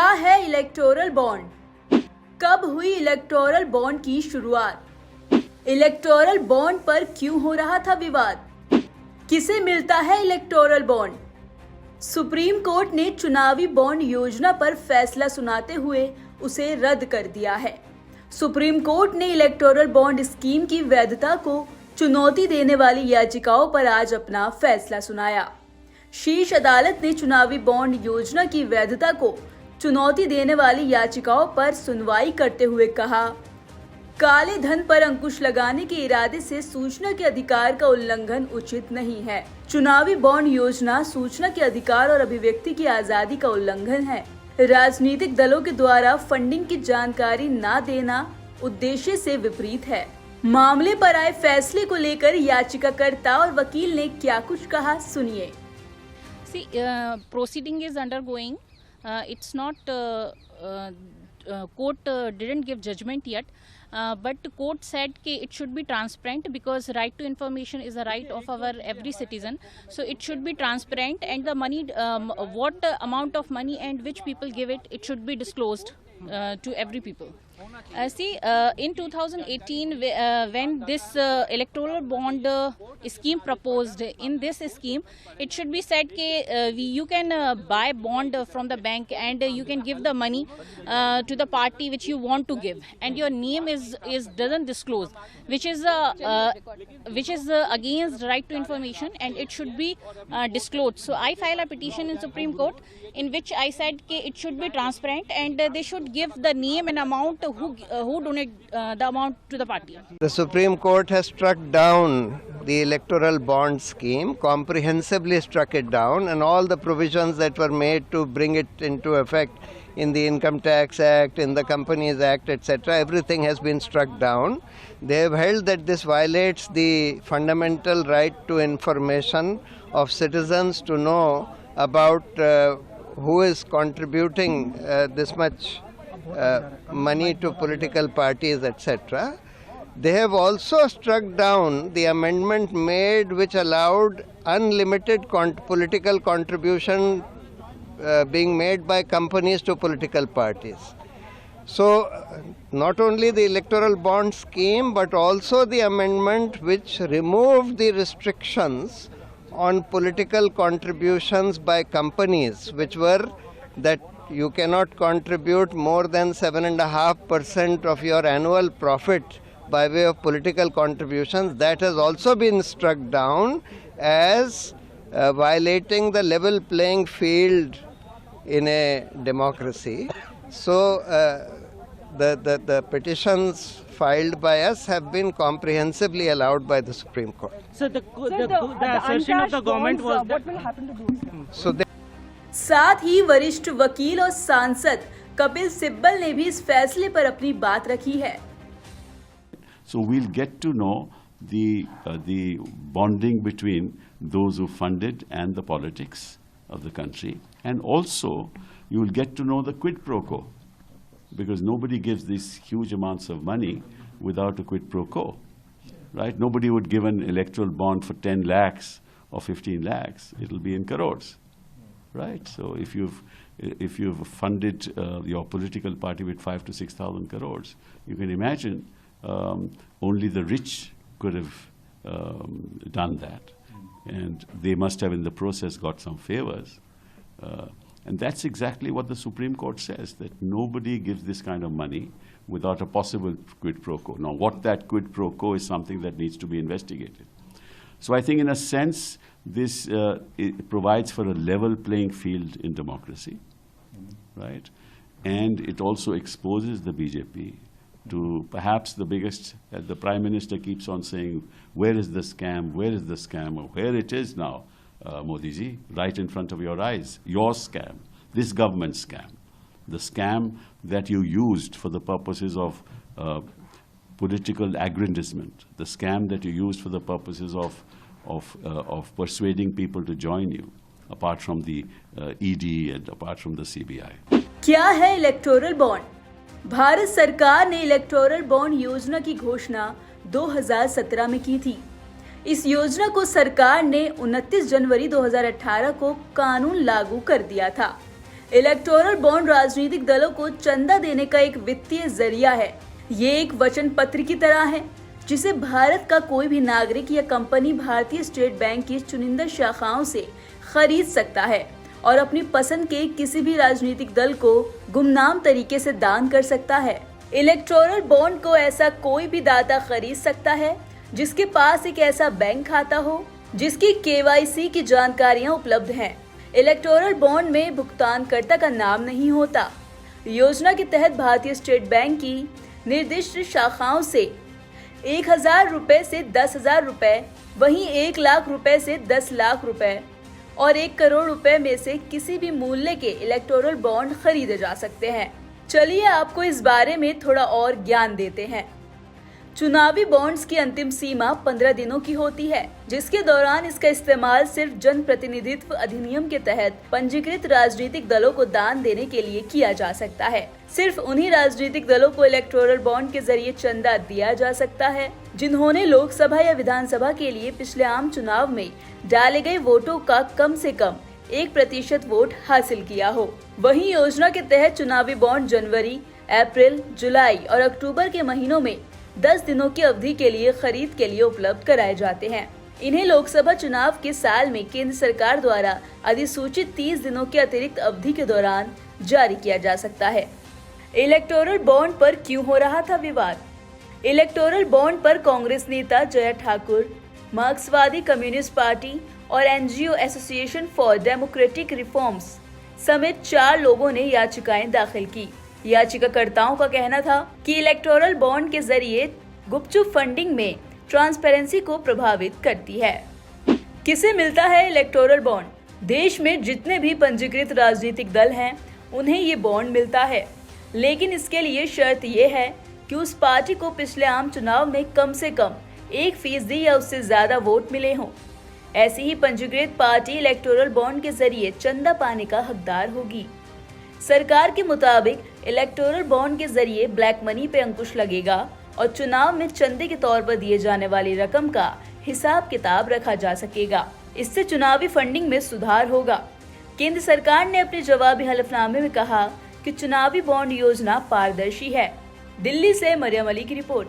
क्या है electoral bond? कब हुई इलेक्टोरल बॉन्ड की शुरुआत? इलेक्टोरल बॉन्ड पर क्यों हो रहा था विवाद? किसे मिलता है इलेक्टोरल बॉन्ड? सुप्रीम कोर्ट ने चुनावी बॉन्ड योजना पर फैसला सुनाते हुए उसे रद्द कर दिया है। सुप्रीम कोर्ट ने इलेक्टोरल बॉन्ड स्कीम की वैधता को चुनौती देने वाली याचिकाओं पर आज अपना फैसला सुनाया। शीर्ष अदालत ने चुनावी बॉन्ड योजना की वैधता को चुनौती देने वाली याचिकाओं पर सुनवाई करते हुए कहा, काले धन पर अंकुश लगाने के इरादे से सूचना के अधिकार का उल्लंघन उचित नहीं है। चुनावी बॉन्ड योजना सूचना के अधिकार और अभिव्यक्ति की आजादी का उल्लंघन है। राजनीतिक दलों के द्वारा फंडिंग की जानकारी न देना उद्देश्य से विपरीत है। मामले पर आए फैसले को लेकर याचिकाकर्ता और वकील ने क्या कुछ कहा, सुनिए। See, proceeding is undergoing. It's not court didn't give judgment yet, but court said that it should be transparent because right to information is a right of our every citizen. So it should be transparent, and the money, what amount of money and which people give it, it should be disclosed to every people. In 2018, when this electoral bond scheme proposed, in this scheme, it should be said that you can buy bond from the bank and you can give the money to the party which you want to give, and your name is doesn't disclose, which is against right to information, and it should be disclosed. So I filed a petition in Supreme Court in which I said that it should be transparent and they should give the name and amount who donate the amount to the party. The Supreme Court has struck down the electoral bond scheme, comprehensively struck it down, and all the provisions that were made to bring it into effect in the Income Tax Act, in the Companies Act, etc., everything has been struck down. They have held that this violates the fundamental right to information of citizens to know about who is contributing this much money to political parties, etc. They have also struck down the amendment made which allowed unlimited political contribution being made by companies to political parties. So not only the electoral bond scheme but also the amendment which removed the restrictions on political contributions by companies, which were that you cannot contribute more than 7.5% of your annual profit by way of political contributions. That has also been struck down as violating the level playing field in a democracy. So the petitions filed by us have been comprehensively allowed by the Supreme Court. So the assertion of the government was what will happen to those? So साथ ही वरिष्ठ वकील और सांसद कपिल सिब्बल ने भी इस फैसले पर अपनी बात रखी है। So we'll get to know the bonding between those who funded and the politics of the country, and also you will get to know the quid pro quo, because nobody gives these huge amounts of money without a quid pro quo, right? Nobody would give an electoral bond for 10 lakhs or 15 lakhs. It'll be in crores. Right. So if you've funded your political party with 5,000 to 6,000 crores, you can imagine only the rich could have done that, and they must have in the process got some favors. And that's exactly what the Supreme Court says, that nobody gives this kind of money without a possible quid pro quo. Now, what that quid pro quo is something that needs to be investigated. So I think in a sense, this it provides for a level playing field in democracy, right? And it also exposes the BJP to perhaps the biggest, the Prime Minister keeps on saying, where is the scam, where is the scam? Or where it is now, Modi ji, right in front of your eyes, your scam, this government scam, the scam that you used for the purposes of political aggrandizement, the scam that you used for the purposes of persuading people to join you, apart from the ED and apart from the CBI. क्या है electoral bond? Bharat सरकार ने electoral bond योजना की घोषणा 2017 में की थी। इस योजना को सरकार ने 29 जनवरी 2018 को कानून लागू कर दिया था। इलेक्टोरल बॉन्ड राजनीतिक दलों को चंदा देने का एक वित्तीय जरिया है। ये एक वचन पत्र की तरह है जिसे भारत का कोई भी नागरिक या कंपनी भारतीय स्टेट बैंक की चुनिंदा शाखाओं से खरीद सकता है और अपनी पसंद के किसी भी राजनीतिक दल को गुमनाम तरीके से दान कर सकता है। इलेक्टोरल बॉन्ड को ऐसा कोई भी दाता खरीद सकता है जिसके पास एक ऐसा बैंक खाता हो जिसकी KYC की जानकारियां उपलब्ध हैं। इलेक्टोरल बॉन्ड में भुगतानकर्ता का नाम नहीं होता। योजना के तहत भारतीय स्टेट बैंक की निर्दिष्ट शाखाओं से 1,000 रुपए से 10,000 रुपए, वहीं 1 लाख रुपए से 10 लाख रुपए और 1 करोड़ रुपए में से किसी भी मूल्य के इलेक्टोरल बॉन्ड खरीदे जा सकते हैं। चलिए आपको इस बारे में थोड़ा और ज्ञान देते हैं। चुनावी बॉन्ड्स की अंतिम सीमा 15 दिनों की होती है, जिसके दौरान इसका इस्तेमाल सिर्फ जन प्रतिनिधित्व अधिनियम के तहत पंजीकृत राजनीतिक दलों को दान देने के लिए किया जा सकता है। सिर्फ उन्हीं राजनीतिक दलों को इलेक्टोरल बॉन्ड के जरिए चंदा दिया जा सकता है जिन्होंने लोकसभा या विधानसभा के लिए पिछले आम चुनाव में डाले गए वोटों का कम से कम 1% वोट हासिल किया हो। वहीं योजना के तहत चुनावी बॉन्ड जनवरी, अप्रैल, जुलाई और अक्टूबर के महीनों में 10 दिनों की अवधि के लिए खरीद के लिए उपलब्ध कराए जाते हैं। इन्हें लोकसभा चुनाव के साल में केंद्र सरकार द्वारा अधिसूचित 30 दिनों की अतिरिक्त अवधि के दौरान जारी किया जा सकता है। इलेक्टोरल बॉन्ड पर क्यों हो रहा था विवाद? इलेक्टोरल बॉन्ड पर कांग्रेस नेता जया ठाकुर, मार्क्सवादी कम्युनिस्ट पार्टी और NGO association for democratic reforms समेत 4 लोगों ने याचिकाएं दाखिल की। याचिकाकर्ताओं का कहना था कि इलेक्टोरल बॉन्ड के जरिए गुपचुप फंडिंग में ट्रांसपेरेंसी को प्रभावित करती है। किसे मिलता है इलेक्टोरल बॉन्ड? देश में जितने भी पंजीकृत राजनीतिक दल हैं, उन्हें ये बॉन्ड मिलता है, लेकिन इसके लिए शर्त ये है कि उस पार्टी को पिछले आम चुनाव में कम से कम 1% या उससे ज्यादा वोट मिले हों। ऐसी ही पंजीकृत पार्टी इलेक्टोरल बॉन्ड के जरिए चंदा पाने का हकदार होगी। सरकार के मुताबिक इलेक्टोरल बॉन्ड के जरिए ब्लैक मनी पे अंकुश लगेगा और चुनाव में चंदे के तौर पर दिए जाने वाली रकम का हिसाब किताब रखा जा सकेगा। इससे चुनावी फंडिंग में सुधार होगा। केंद्र सरकार ने अपने जवाबी हलफनामे में कहा कि चुनावी बॉन्ड योजना पारदर्शी है। दिल्ली से मरियम अली की रिपोर्ट।